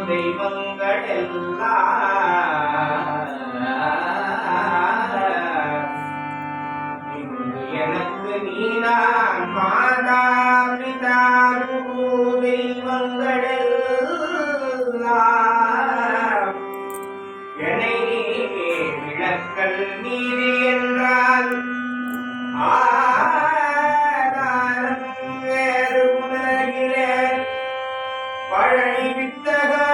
தெய்வங்கள் எல்லாம் எனக்கு நீதான் மாதா பிதா தெய்வங்கள் எல்லாம் என்னை விளக்கல் நீதி என்றால் ஆதாரம் வேறு உலகிலே பழனி வித்தகா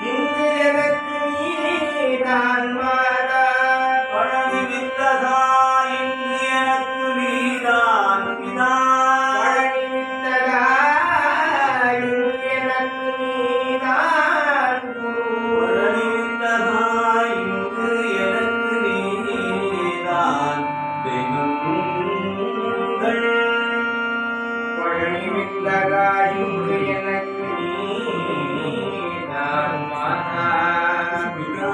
இங்கு எனக்கு நீதான் மாதா பழனி வித்தகா இங்கு எனக்கு நீதான் பிதா பழனி வித்தகா இங்கு எனக்கு நீதான் குரு பழனி வித்தகா இங்கு எனக்கு நீதான் தெய்வங்கள் பழனி வித்தகா இங்கு எனக்கு நீதான் மாதா பிதா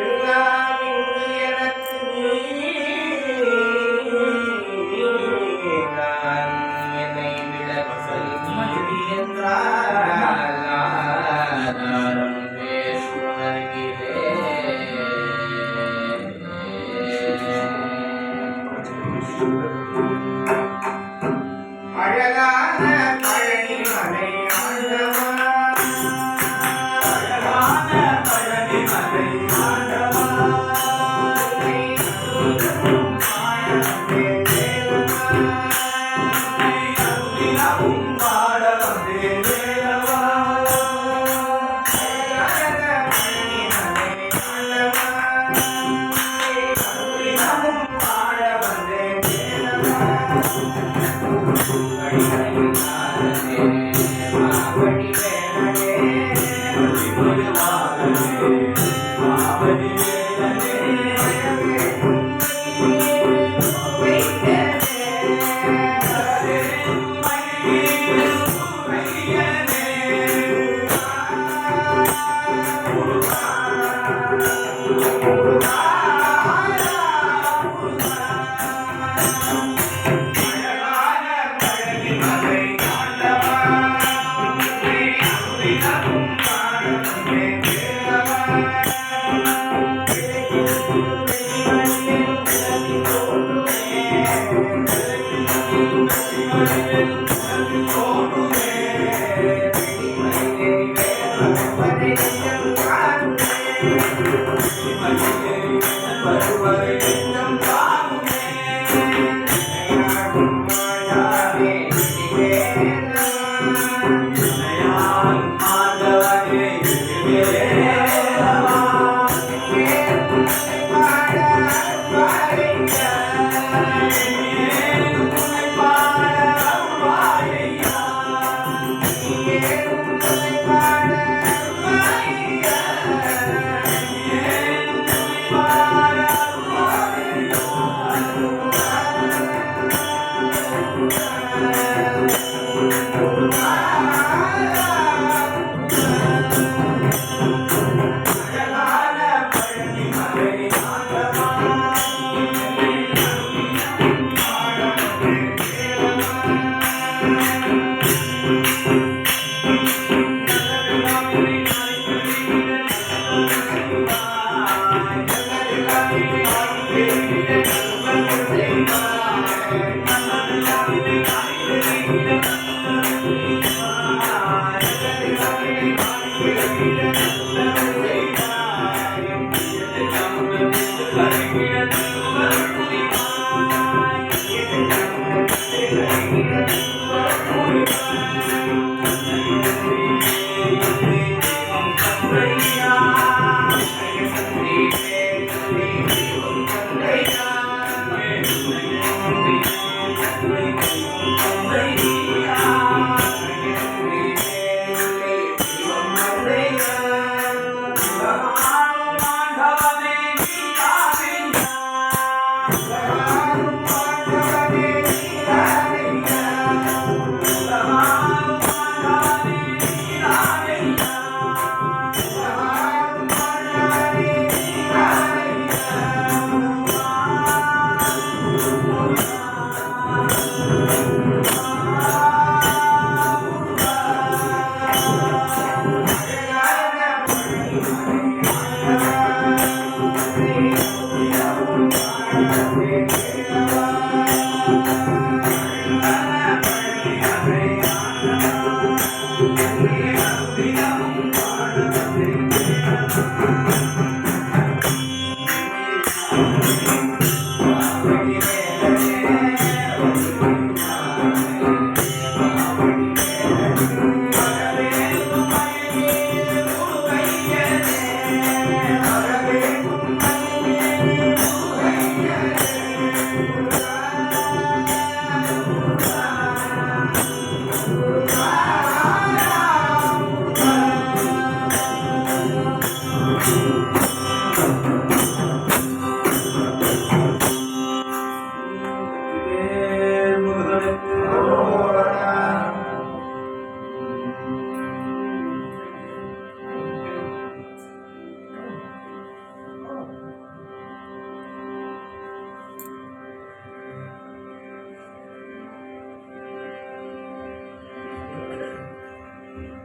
எல்லாம் இங்கு எனக்கு நீதான் என்னை விளக்கல் நீதி என்றால் ஆதாரம் அழகான பழனி மலை ஆண்டவா அழகான பழனி மலை ஆண்டவா அருளினவும் பாட வந்தே வேலவா அருளினவும் பாட வந்தே வேலவா Thank you.